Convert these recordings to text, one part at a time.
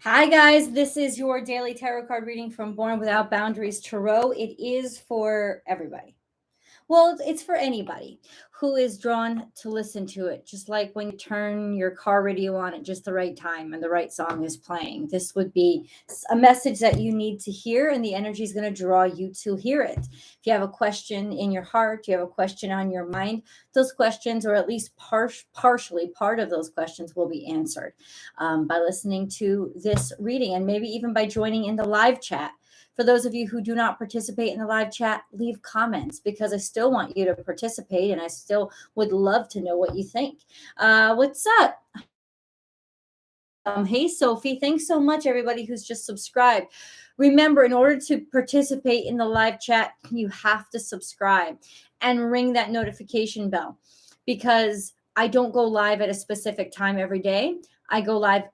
Hi, guys. This is your daily tarot card reading from Born Without Boundaries Tarot. It is for everybody. Well, it's for anybody who is drawn to listen to it, just like when you turn your car radio on at just the right time and the right song is playing. This would be a message that you need to hear, and the energy is going to draw you to hear it. If you have a question in your heart, you have a question on your mind, those questions, or at least partially part of those questions, will be answered by listening to this reading, and maybe even by joining in the live chat. For those of you who do not participate in the live chat, leave comments, because I still want you to participate and I still would love to know what you think. What's up? Hey, Sophie. Thanks so much, everybody who's just subscribed. Remember, in order to participate in the live chat, you have to subscribe and ring that notification bell, because I don't go live at a specific time every day. I go live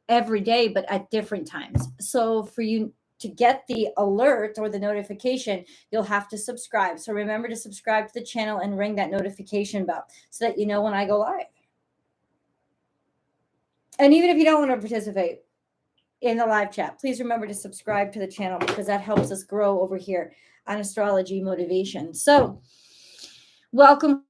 every day, but at different times. So for you to get the alert or the notification, you'll have to subscribe. So remember to subscribe to the channel and ring that notification bell so that you know when I go live. And even if you don't want to participate in the live chat, please remember to subscribe to the channel, because that helps us grow over here on Astrology Motivation. So welcome.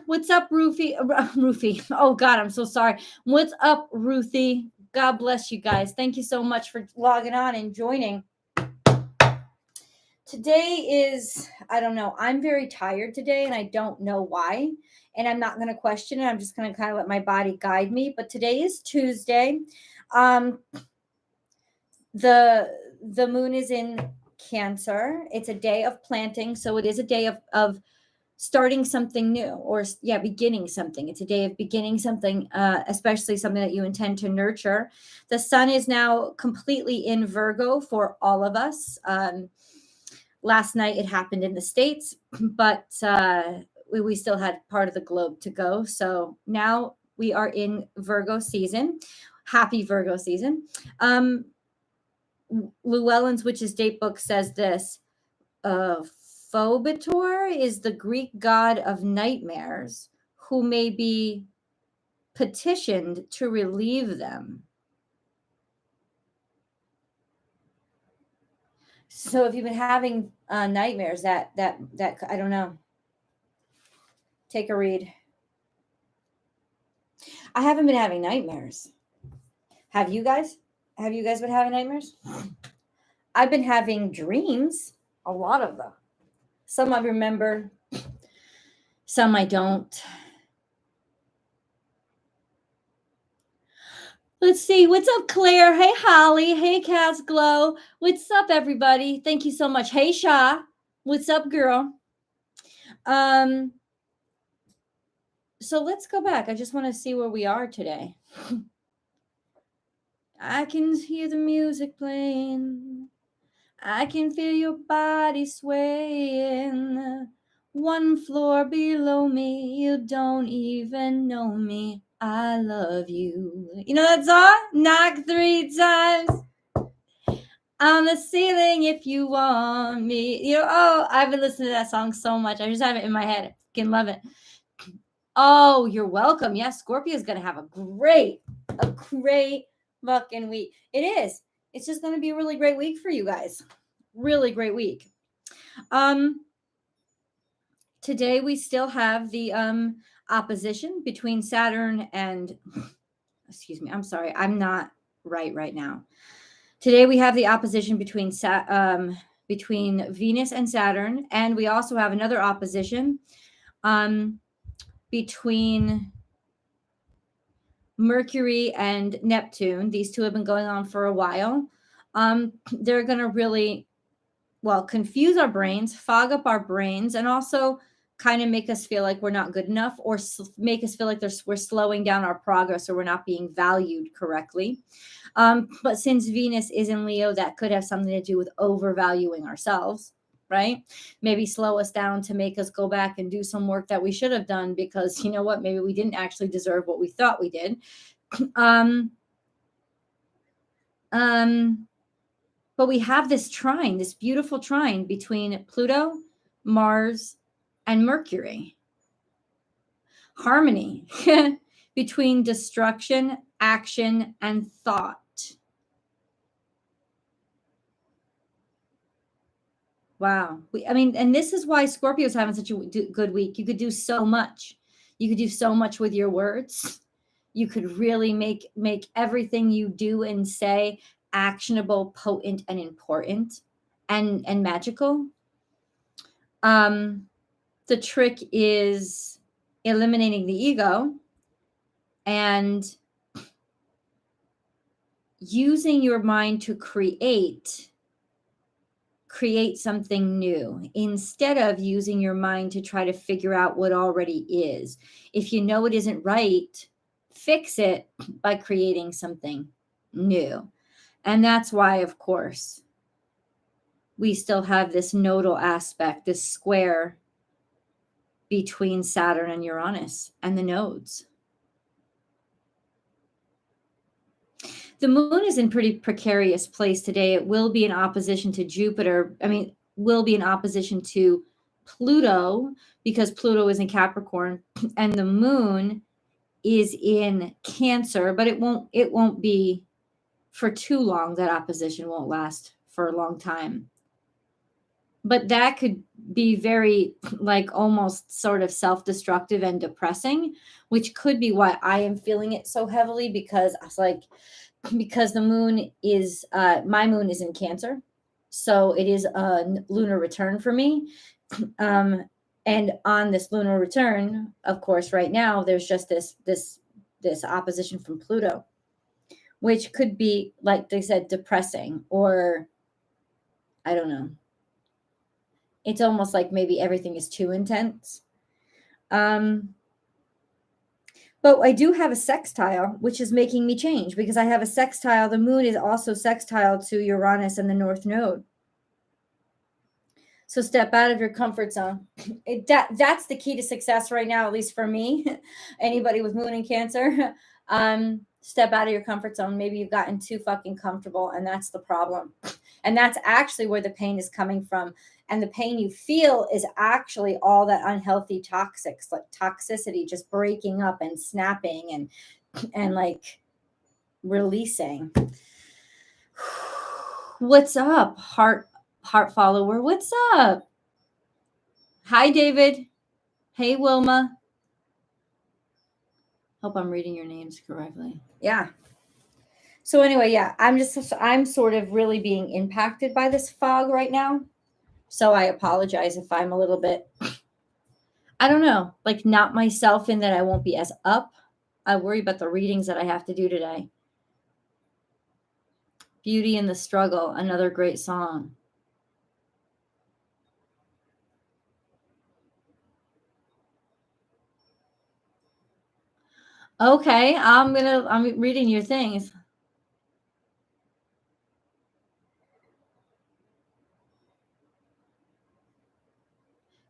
What's up, Ruthie? Ruthie. Oh God, I'm so sorry. What's up, Ruthie? God bless you guys. Thank you so much for logging on and joining. Today is, I don't know, I'm very tired today and I don't know why. And I'm not going to question it. I'm just going to kind of let my body guide me. But today is Tuesday. The moon is in Cancer. It's a day of planting. So it is a day of starting something new, or beginning something. It's a day of beginning something, especially something that you intend to nurture. The sun is now completely in Virgo for all of us. Last night it happened in the States, but we still had part of the globe to go. So now we are in Virgo season. Happy Virgo season. Llewellyn's Witch's Date Book says this: Phobetor is the Greek god of nightmares, who may be petitioned to relieve them. So if you've been having nightmares, that I don't know, take a read. I haven't been having nightmares. Have you guys? Have you guys been having nightmares? I've been having dreams, a lot of them. Some I remember, some I don't. Let's see. What's up, Claire? Hey, Holly. Hey, Cass Glow. What's up, everybody? Thank you so much. Hey, Sha. What's up, girl? So let's go back. I just want to see where we are today. I can hear the music playing. I can feel your body swaying. One floor below me, you don't even know me. I love you. You know that song? Knock 3 times on the ceiling if you want me. You know, oh, I've been listening to that song so much. I just have it in my head. I fucking love it. Oh, you're welcome. Yes, Scorpio is going to have a great fucking week. It is. It's just going to be a really great week for you guys. Really great week. Today we still have the opposition between Saturn and, excuse me, I'm sorry, I'm not right now. Today we have the opposition between Venus and Saturn, and we also have another opposition between Mercury and Neptune. These two have been going on for a while. They're going to really, confuse our brains, fog up our brains, and also kind of make us feel like we're not good enough, or make us feel like we're slowing down our progress, or we're not being valued correctly. But since Venus is in Leo, that could have something to do with overvaluing ourselves, right? Maybe slow us down to make us go back and do some work that we should have done, because you know what? Maybe we didn't actually deserve what we thought we did. But we have this trine, this beautiful trine between Pluto, Mars, and Mercury. Harmony between destruction, action, and thought. Wow. I mean, and this is why Scorpio's having such a good week. You could do so much. You could do so much with your words. You could really make everything you do and say actionable, potent, and important, and magical. The trick is eliminating the ego and using your mind to create something new instead of using your mind to try to figure out what already is. If you know it isn't right, fix it by creating something new. And that's why, of course, we still have this nodal aspect, this square between Saturn and Uranus and the nodes. The moon is in pretty precarious place today. It will be in opposition to Jupiter. I mean, will be in opposition to Pluto because Pluto is in Capricorn and the moon is in Cancer, but it won't be for too long. That opposition won't last for a long time. But that could be very, like, almost sort of self-destructive and depressing, which could be why I am feeling it so heavily, because I was like, because the moon is my moon is in Cancer, so it is a lunar return for me, and on this lunar return, of course, right now there's just this opposition from Pluto, which could be, like they said, depressing, or I don't know, it's almost like maybe everything is too intense. But I do have a sextile, which is making me change, because I have a sextile. The moon is also sextile to Uranus and the North Node. So step out of your comfort zone. That's the key to success right now, at least for me. Anybody with moon in Cancer, step out of your comfort zone. Maybe you've gotten too fucking comfortable, and that's the problem. And that's actually where the pain is coming from. And the pain you feel is actually all that unhealthy toxicity just breaking up and snapping and like releasing. What's up, heart follower? What's up? Hi, David. Hey, Wilma. Hope I'm reading your names correctly. Yeah. So anyway, yeah, I'm sort of really being impacted by this fog right now. So I apologize if I'm a little bit, I don't know, like not myself, in that I won't be as up. I worry about the readings that I have to do today. Beauty in the Struggle, another great song. Okay, I'm reading your things.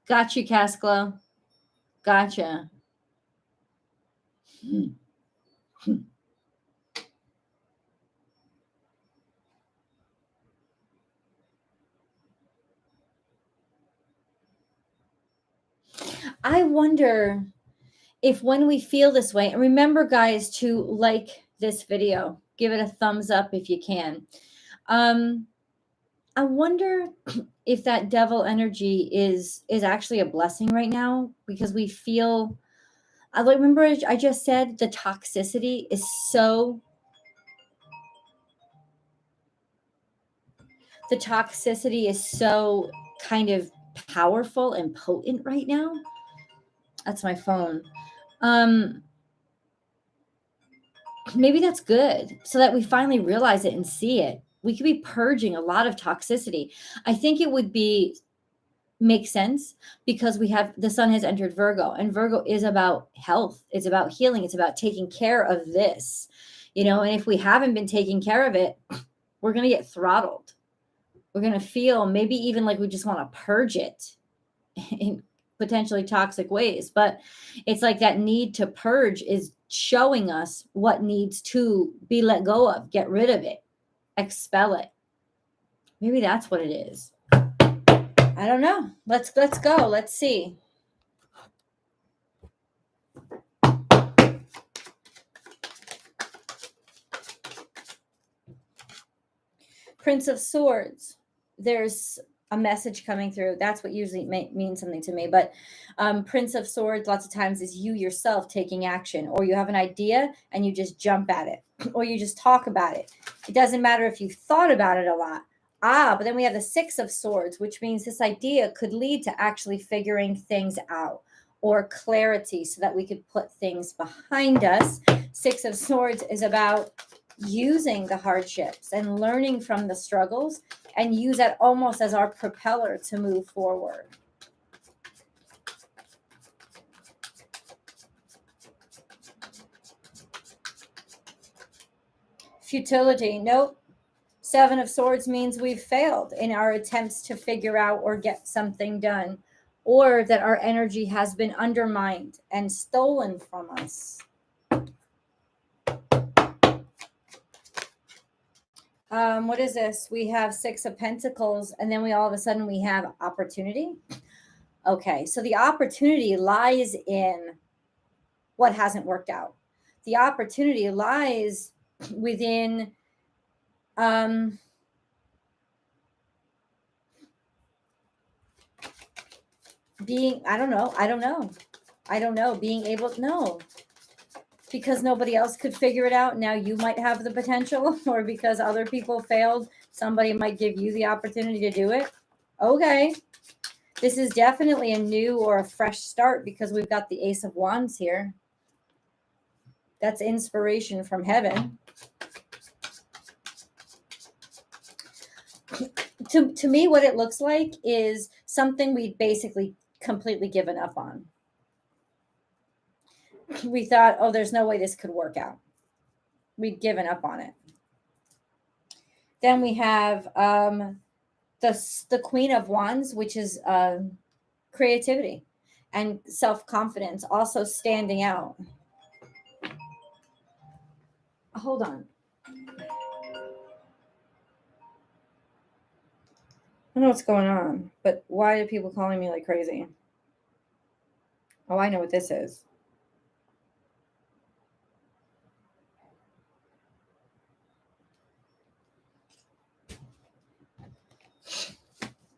Got you, Casclo. Gotcha. I wonder if when we feel this way, and remember, guys, to like this video, give it a thumbs up if you can. I wonder if that devil energy is actually a blessing right now, because we feel, I remember I just said the toxicity is so, kind of powerful and potent right now. That's my phone. Maybe that's good, so that we finally realize it and see it. We could be purging a lot of toxicity. I think it would make sense, because we have, the sun has entered Virgo, and Virgo is about health. It's about healing. It's about taking care of this, and if we haven't been taking care of it, we're going to get throttled. We're going to feel maybe even like we just want to purge it in potentially toxic ways. But it's like that need to purge is showing us what needs to be let go of, get rid of it, expel it. Maybe that's what it is. I don't know. Let's go. Let's see. Prince of Swords. There's a message coming through. That's what usually means something to me. But Prince of Swords, lots of times, is you yourself taking action, or you have an idea and you just jump at it, or you just talk about it. It doesn't matter if you thought about it a lot. But then we have the Six of Swords, which means this idea could lead to actually figuring things out, or clarity, so that we could put things behind us. Six of Swords is about using the hardships and learning from the struggles, and use that almost as our propeller to move forward. Futility. Nope. Seven of Swords means we've failed in our attempts to figure out or get something done, or that our energy has been undermined and stolen from us. What is this? We have Six of Pentacles, and then all of a sudden we have opportunity. Okay, so the opportunity lies in what hasn't worked out. The opportunity lies within being, I don't know, being able to know. Because nobody else could figure it out, now you might have the potential, or because other people failed, somebody might give you the opportunity to do it. Okay. This is definitely a new or a fresh start, because we've got the Ace of Wands here. That's inspiration from heaven. To me, what it looks like is something we basically completely given up on. We thought, oh, there's no way this could work out. We'd given up on it. Then we have the Queen of Wands, which is creativity and self-confidence, also standing out. Hold on. I don't know what's going on, but why are people calling me like crazy? Oh, I know what this is.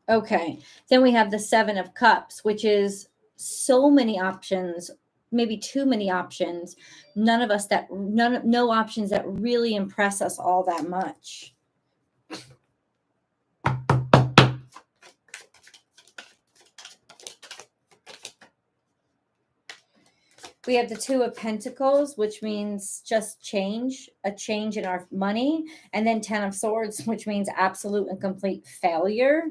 Okay. Then we have the Seven of Cups, which is so many options, maybe too many options. No options that really impress us all that much. We have the Two of Pentacles, which means just change, a change in our money. And then Ten of Swords, which means absolute and complete failure.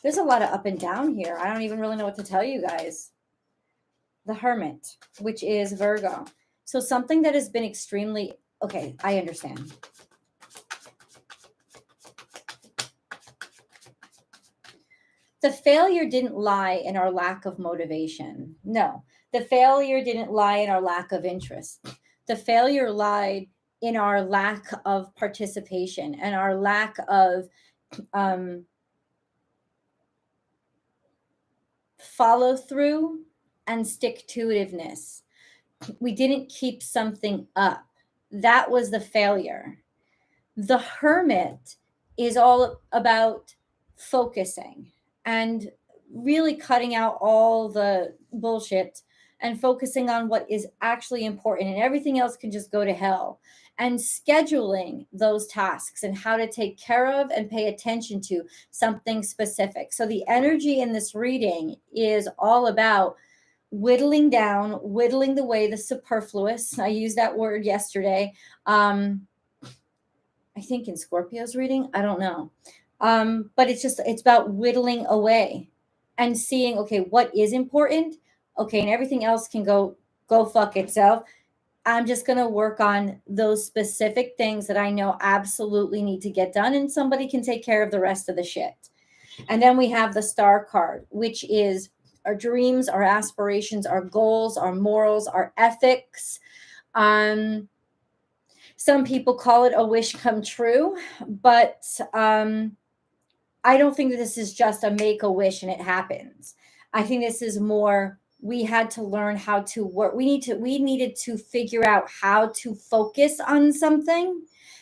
There's a lot of up and down here. I don't even really know what to tell you guys. The Hermit, which is Virgo. So something that has been extremely, okay, I understand. The failure didn't lie in our lack of motivation. No, the failure didn't lie in our lack of interest. The failure lied in our lack of participation and our lack of follow through and stick-to-itiveness. We didn't keep something up. That was the failure. The Hermit is all about focusing and really cutting out all the bullshit and focusing on what is actually important, and everything else can just go to hell, and scheduling those tasks and how to take care of and pay attention to something specific. So the energy in this reading is all about whittling away the superfluous. I used that word yesterday. I think in Scorpio's reading, I don't know. But it's about whittling away and seeing, okay, what is important? Okay, and everything else can go fuck itself. I'm just going to work on those specific things that I know absolutely need to get done, and somebody can take care of the rest of the shit. And then we have the Star card, which is our dreams, our aspirations, our goals, our morals, our ethics. Some people call it a wish come true, but I don't think that this is just a make a wish and it happens. I think this is more we had to learn how to work. We needed to figure out how to focus on something.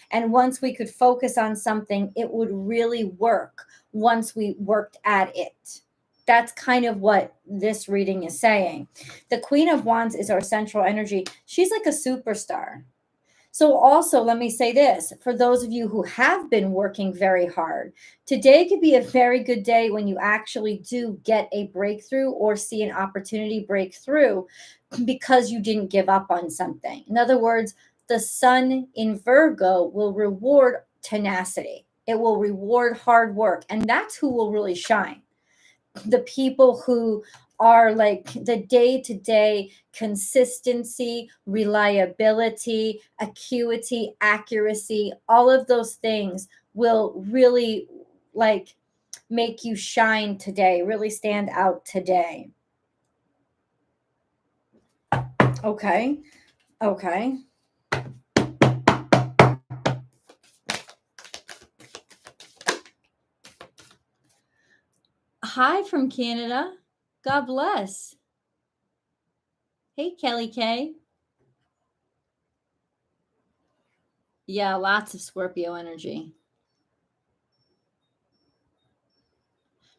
And once we could focus on something, it would really work once we worked at it. That's kind of what this reading is saying. The Queen of Wands is our central energy. She's like a superstar. So also, let me say this, for those of you who have been working very hard, today could be a very good day when you actually do get a breakthrough or see an opportunity break through because you didn't give up on something. In other words, the sun in Virgo will reward tenacity. It will reward hard work, and that's who will really shine. The people who are like the day-to-day consistency, reliability, acuity, accuracy, all of those things will really like make you shine today, really stand out today. Okay. Hi from Canada. God bless. Hey, Kelly K. Yeah, lots of Scorpio energy.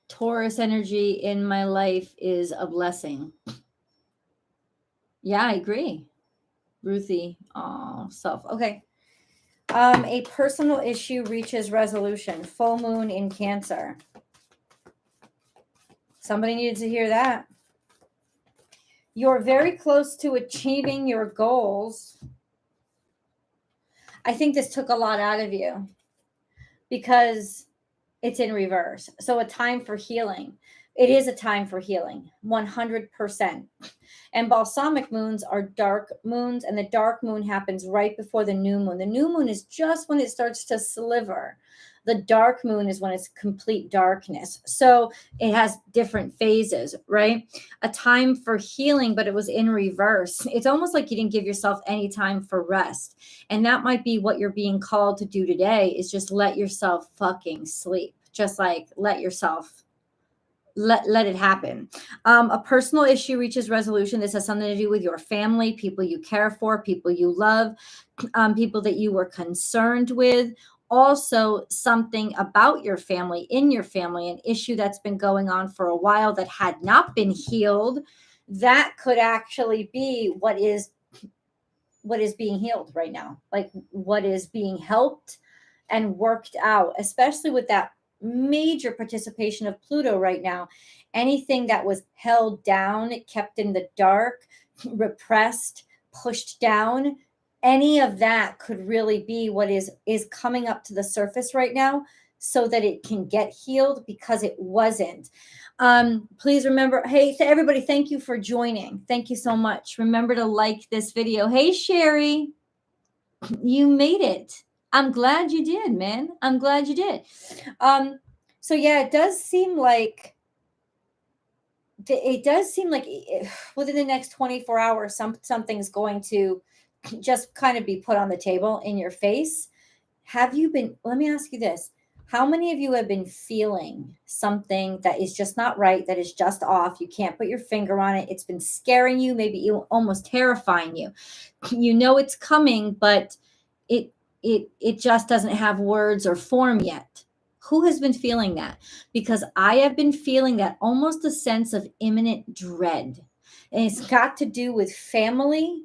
Taurus energy in my life is a blessing. Yeah, I agree. Ruthie. Oh, self. Okay. A personal issue reaches resolution. Full moon in Cancer. Somebody needed to hear that. You're very close to achieving your goals. I think this took a lot out of you because it's in reverse. So a time for healing. It is a time for healing, 100%. And balsamic moons are dark moons, and the dark moon happens right before the new moon. The new moon is just when it starts to sliver. The dark moon is when it's complete darkness. So it has different phases, right? A time for healing, but it was in reverse. It's almost like you didn't give yourself any time for rest. And that might be what you're being called to do today, is just let yourself fucking sleep. Just like let yourself let it happen. A personal issue reaches resolution. This has something to do with your family, people you care for, people you love, people that you were concerned with. Also, something about your family, in your family, an issue that's been going on for a while that had not been healed. That could actually be what is being healed right now, like what is being helped and worked out, especially with that major participation of Pluto right now. Anything that was held down, kept in the dark, repressed, pushed down, any of that could really be what is coming up to the surface right now so that it can get healed, because it wasn't. Please remember, hey, to everybody, thank you for joining. Thank you so much. Remember to like this video. Hey, Sherry, you made it. I'm glad you did, man. I'm glad you did. So yeah, it does seem like within the next 24 hours, something's going to just kind of be put on the table in your face. Let me ask you this. How many of you have been feeling something that is just not right, that is just off? You can't put your finger on it. It's been scaring you, maybe almost terrifying you. You know it's coming, but it just doesn't have words or form yet. Who has been feeling that? Because I have been feeling that, almost a sense of imminent dread. And it's got to do with family,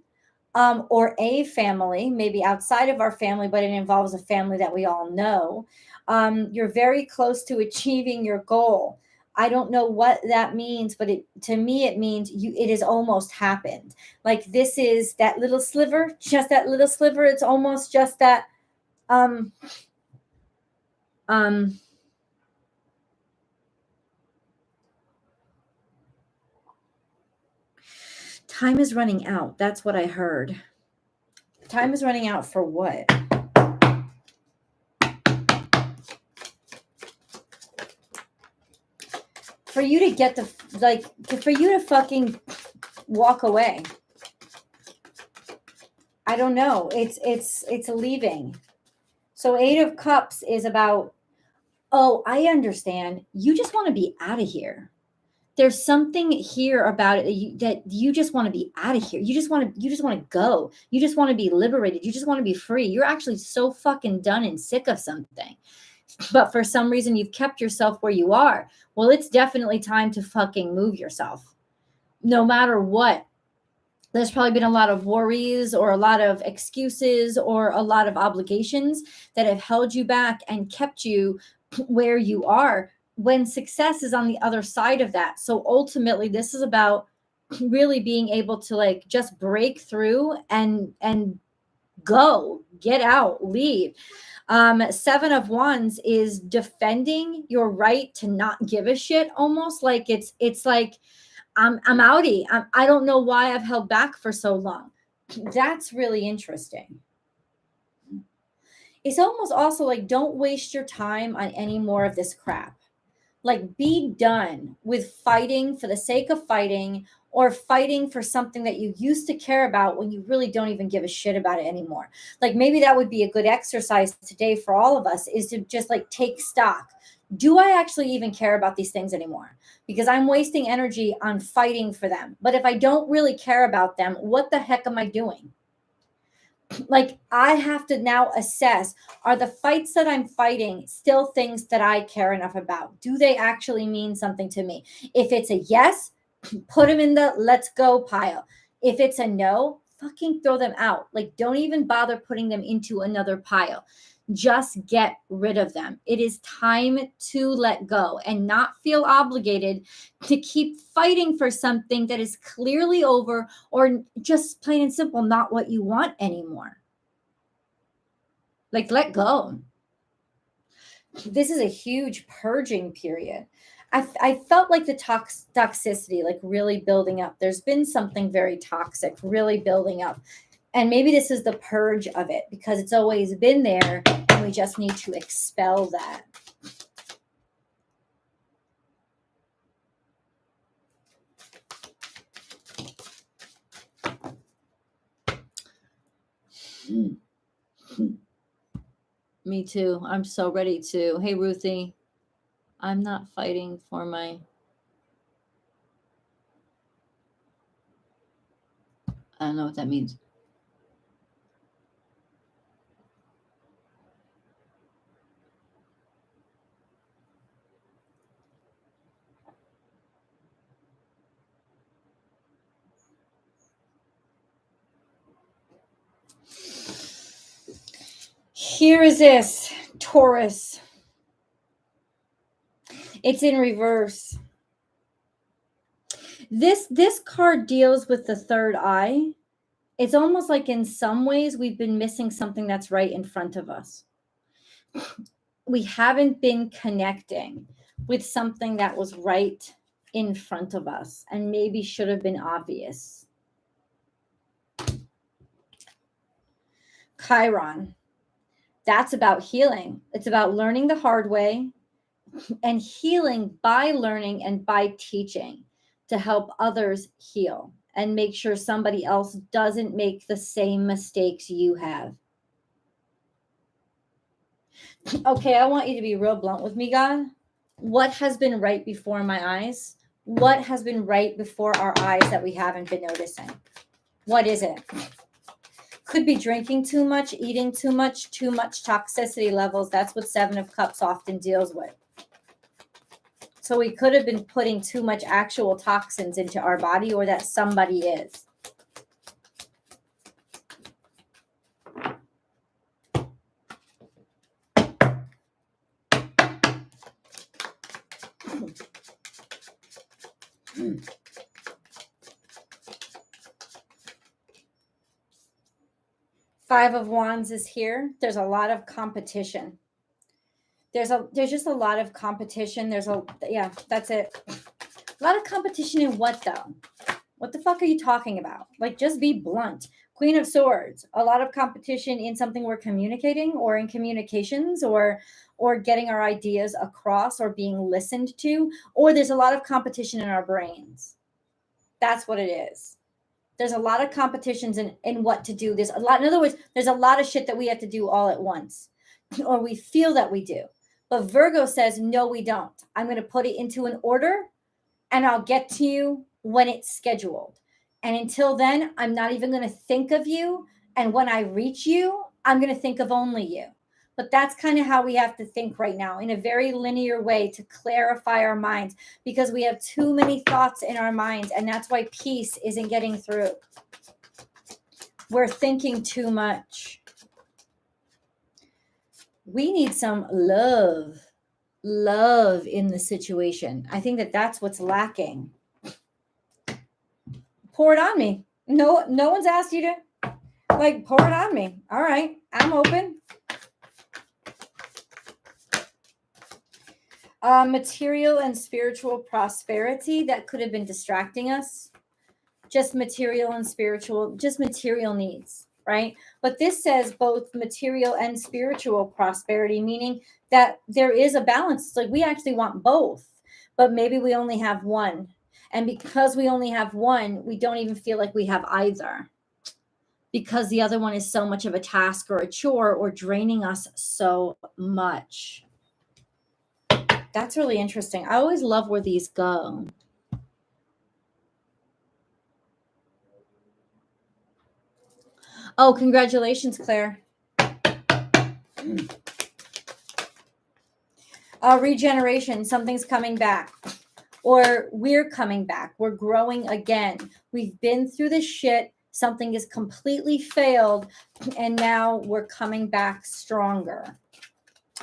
or a family, maybe outside of our family, but it involves a family that we all know. You're very close to achieving your goal. I don't know what that means, but to me, it means it has almost happened. Like, this is that little sliver, just that little sliver. It's almost just that, time is running out. That's what I heard. Time is running out for what? For you to get for you to fucking walk away. I don't know. It's leaving. So 8 of Cups is about, oh, I understand. You just want to be out of here. there's something here about it that you just want to be out of here. You just want to go. You just want to be liberated. You just want to be free. You're actually so fucking done and sick of something. But for some reason you've kept yourself where you are. Well, it's definitely time to fucking move yourself. No matter what. There's probably been a lot of worries or a lot of excuses or a lot of obligations that have held you back and kept you where you are, when success is on the other side of that. So ultimately, this is about really being able to like just break through and go, get out, leave. 7 of Wands is defending your right to not give a shit, almost like it's like I'm outie. I don't know why I've held back for so long. That's really interesting. It's almost also like, don't waste your time on any more of this crap. Like, be done with fighting for the sake of fighting, or fighting for something that you used to care about when you really don't even give a shit about it anymore. Like, maybe that would be a good exercise today for all of us, is to just like take stock. Do I actually even care about these things anymore? Because I'm wasting energy on fighting for them. But if I don't really care about them, what the heck am I doing? Like, I have to now assess, are the fights that I'm fighting still things that I care enough about? Do they actually mean something to me? If it's a yes, put them in the let's go pile. If it's a no, fucking throw them out. Like, don't even bother putting them into another pile. Just get rid of them. It is time to let go and not feel obligated to keep fighting for something that is clearly over, or just plain and simple not what you want anymore. Like, let go. This is a huge purging period. I felt like the toxicity like really building up. There's been something very toxic really building up. And maybe this is the purge of it, because it's always been there and we just need to expel that. Me too. I'm so ready to. Hey, Ruthie, I'm not fighting for my... I don't know what that means. Here is this, Taurus. It's in reverse. This card deals with the third eye. It's almost like in some ways we've been missing something that's right in front of us. We haven't been connecting with something that was right in front of us and maybe should have been obvious. Chiron. That's about healing. It's about learning the hard way and healing by learning and by teaching to help others heal and make sure somebody else doesn't make the same mistakes you have. Okay, I want you to be real blunt with me, God. What has been right before my eyes? What has been right before our eyes that we haven't been noticing? What is it? Could be drinking too much, eating too much toxicity levels. That's what 7 of Cups often deals with. So we could have been putting too much actual toxins into our body, or that somebody is. Five of Wands is here. There's a lot of competition. There's just a lot of competition. Yeah, that's it. A lot of competition in what though? What the fuck are you talking about? Like, just be blunt. Queen of Swords. A lot of competition in something we're communicating, or in communications, or getting our ideas across, or being listened to, or there's a lot of competition in our brains. That's what it is. There's a lot of competitions in what to do. In other words, there's a lot of shit that we have to do all at once, or we feel that we do. But Virgo says, no, we don't. I'm going to put it into an order, and I'll get to you when it's scheduled. And until then, I'm not even going to think of you. And when I reach you, I'm going to think of only you. But that's kind of how we have to think right now, in a very linear way, to clarify our minds, because we have too many thoughts in our minds. And that's why peace isn't getting through. We're thinking too much. We need some love in the situation. I think that that's what's lacking. Pour it on me. No one's asked you to, like, pour it on me. All right, I'm open. Material and spiritual prosperity, that could have been distracting us. Just material and spiritual, just material needs, right? But this says both material and spiritual prosperity, meaning that there is a balance. It's like we actually want both, but maybe we only have one. And because we only have one, we don't even feel like we have either, because the other one is so much of a task or a chore or draining us so much. That's really interesting. I always love where these go. Oh, congratulations, Claire. Regeneration, something's coming back. Or we're coming back. We're growing again. We've been through this shit. Something is completely failed. And now we're coming back stronger.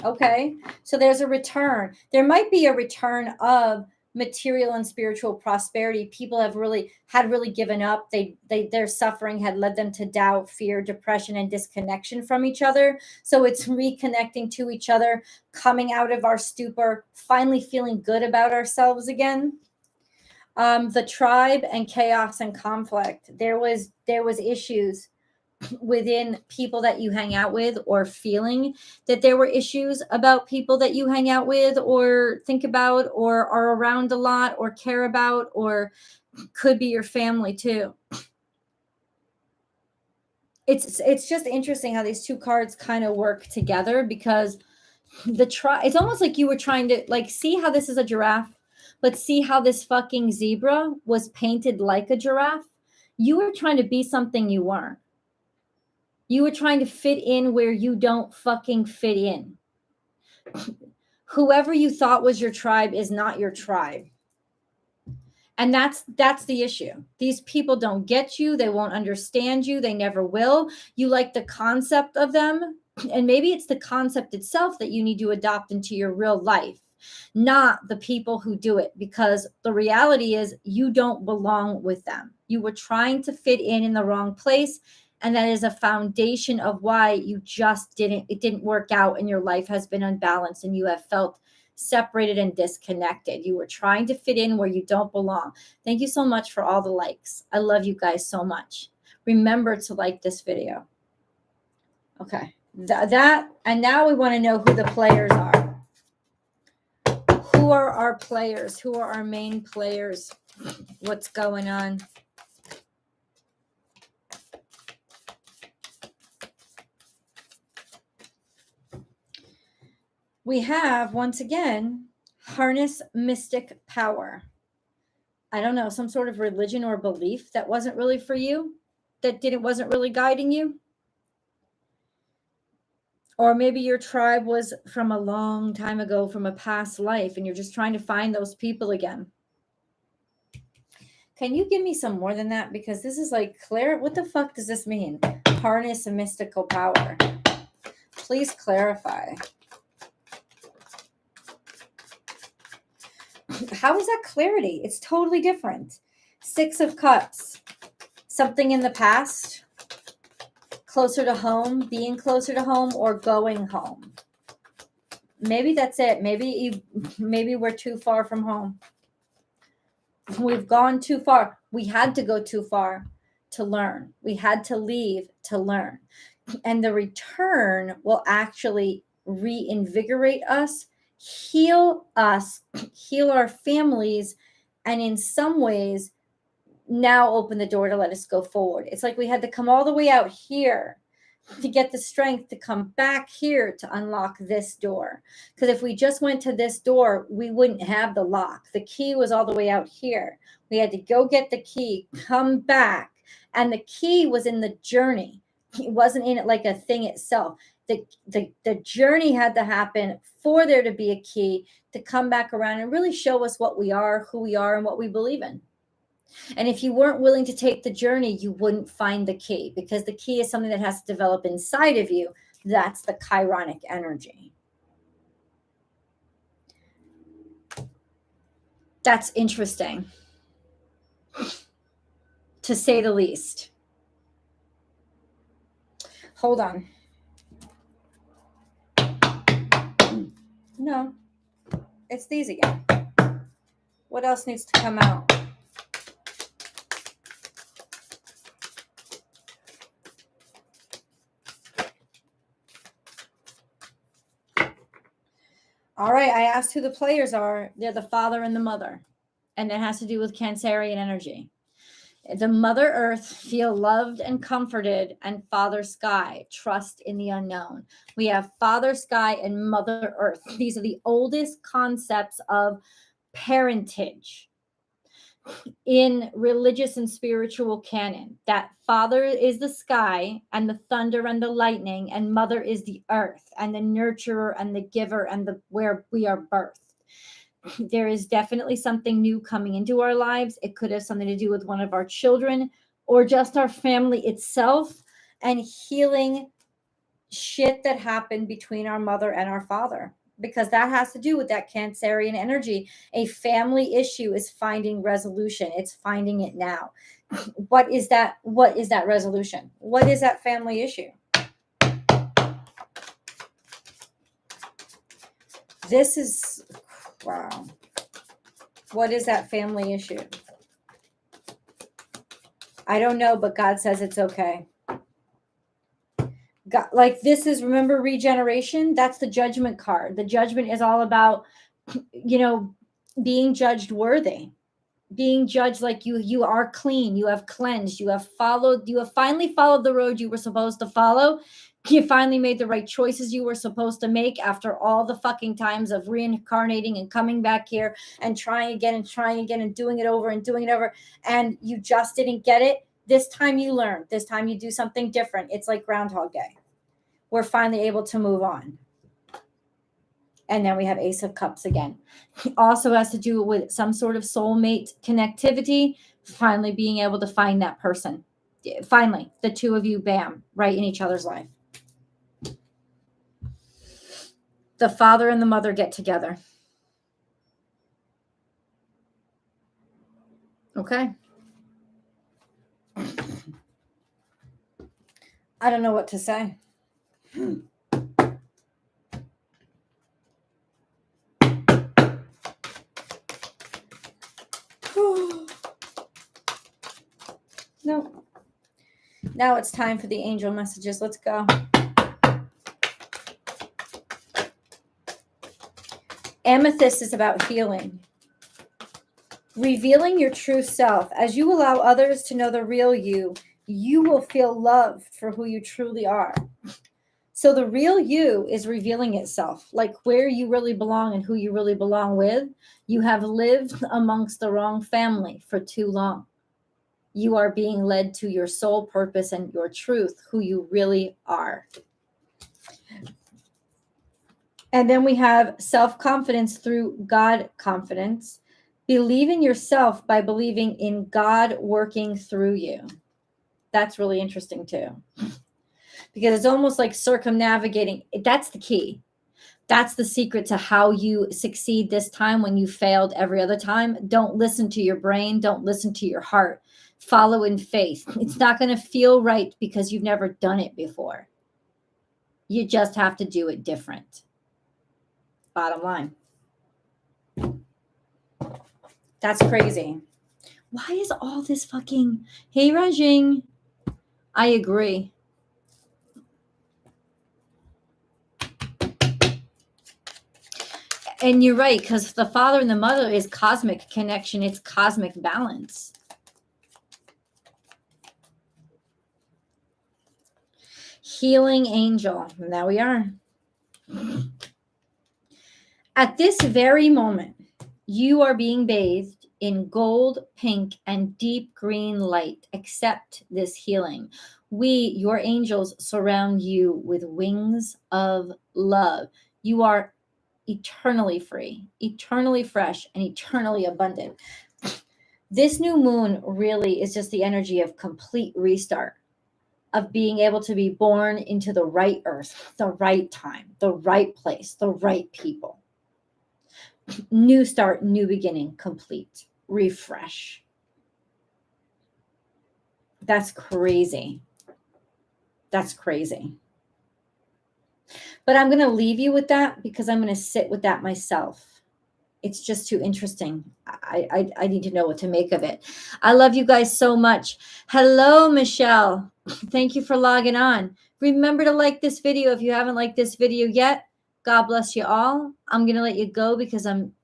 Okay, so there's a return. There might be a return of material and spiritual prosperity. People have really given up. Their suffering had led them to doubt, fear, depression, and disconnection from each other. So it's reconnecting to each other, coming out of our stupor, finally feeling good about ourselves again. The tribe and chaos and conflict. There was issues within people that you hang out with, or feeling that there were issues about people that you hang out with or think about or are around a lot or care about, or could be your family too. It's just interesting how these two cards kind of work together, because it's almost like you were trying to, like, see how this is a giraffe, but see how this fucking zebra was painted like a giraffe. You were trying to be something you weren't. You were trying to fit in where you don't fucking fit in. Whoever you thought was your tribe is not your tribe. And that's the issue. These people don't get you. They won't understand you. They never will. You like the concept of them. And maybe it's the concept itself that you need to adopt into your real life, not the people who do it. Because the reality is you don't belong with them. You were trying to fit in the wrong place. And that is a foundation of why you just it didn't work out, and your life has been unbalanced and you have felt separated and disconnected. You were trying to fit in where you don't belong. Thank you so much for all the likes. I love you guys so much. Remember to like this video. Okay. And now we want to know who the players are. Who are our players? Who are our main players? What's going on? We have, once again, harness mystic power. I don't know, some sort of religion or belief that wasn't really for you, that wasn't really guiding you. Or maybe your tribe was from a long time ago, from a past life, and you're just trying to find those people again. Can you give me some more than that? Because this is like, Claire, what the fuck does this mean? Harness a mystical power. Please clarify. How is that clarity? It's totally different. 6 of Cups. Something in the past. Closer to home. Being closer to home, or going home. Maybe that's it. Maybe we're too far from home. We've gone too far. We had to go too far to learn. We had to leave to learn. And the return will actually reinvigorate us, heal us, heal our families, and in some ways now open the door to let us go forward. It's like we had to come all the way out here to get the strength to come back here to unlock this door. Because if we just went to this door, we wouldn't have the lock. The key was all the way out here. We had to go get the key, come back, and the key was in the journey. It wasn't in it like a thing itself. The journey had to happen for there to be a key to come back around and really show us what we are, who we are, and what we believe in. And if you weren't willing to take the journey, you wouldn't find the key, because the key is something that has to develop inside of you. That's the chironic energy. That's interesting, to say the least. Hold on. No, it's these again. What else needs to come out? All right, I asked who the players are. They're the father and the mother, and it has to do with Cancerian energy. The Mother Earth, feel loved and comforted, and Father Sky, trust in the unknown. We have Father Sky and Mother Earth. These are the oldest concepts of parentage in religious and spiritual canon. That Father is the sky and the thunder and the lightning, and Mother is the earth and the nurturer and the giver and the where we are birthed. There is definitely something new coming into our lives. It could have something to do with one of our children or just our family itself, and healing shit that happened between our mother and our father, because that has to do with that Cancerian energy. A family issue is finding resolution. It's finding it now. What is that? What is that resolution? What is that family issue? This is, wow. What is that family issue? I don't know, but God says it's okay. God, like this is, remember regeneration? That's the judgment card. The judgment is all about, being judged worthy, being judged like you are clean, you have cleansed, you have finally followed the road you were supposed to follow. You finally made the right choices you were supposed to make after all the fucking times of reincarnating and coming back here and trying again and doing it over and doing it over. And you just didn't get it. This time you learn. This time you do something different. It's like Groundhog Day. We're finally able to move on. And then we have Ace of Cups again. It also has to do with some sort of soulmate connectivity. Finally being able to find that person. Finally, the two of you, bam, right in each other's life. The father and the mother get together. Okay. I don't know what to say. No. Now it's time for the angel messages. Let's go. Amethyst is about healing. Revealing your true self. As you allow others to know the real you, you will feel loved for who you truly are. So the real you is revealing itself, like where you really belong and who you really belong with. You have lived amongst the wrong family for too long. You are being led to your soul purpose and your truth, who you really are. And then we have self-confidence through God confidence. Believe in yourself by believing in God working through you. That's really interesting too. Because it's almost like circumnavigating. That's the key. That's the secret to how you succeed this time when you failed every other time. Don't listen to your brain. Don't listen to your heart. Follow in faith. It's not going to feel right because you've never done it before. You just have to do it different. Bottom line. That's crazy. Why is all this fucking... Hey, Rajing. I agree. And you're right, because the father and the mother is cosmic connection. It's cosmic balance. Healing angel. And there we are. At this very moment, you are being bathed in gold, pink, and deep green light. Accept this healing. We, your angels, surround you with wings of love. You are eternally free, eternally fresh, and eternally abundant. This new moon really is just the energy of complete restart, of being able to be born into the right earth, the right time, the right place, the right people. New start, new beginning, complete, refresh. That's crazy. That's crazy. But I'm going to leave you with that because I'm going to sit with that myself. It's just too interesting. I need to know what to make of it. I love you guys so much. Hello, Michelle. Thank you for logging on. Remember to like this video if you haven't liked this video yet. God bless you all. I'm going to let you go because I'm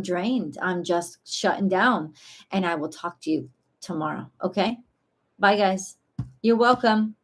drained. I'm just shutting down, and I will talk to you tomorrow. Okay? Bye, guys. You're welcome.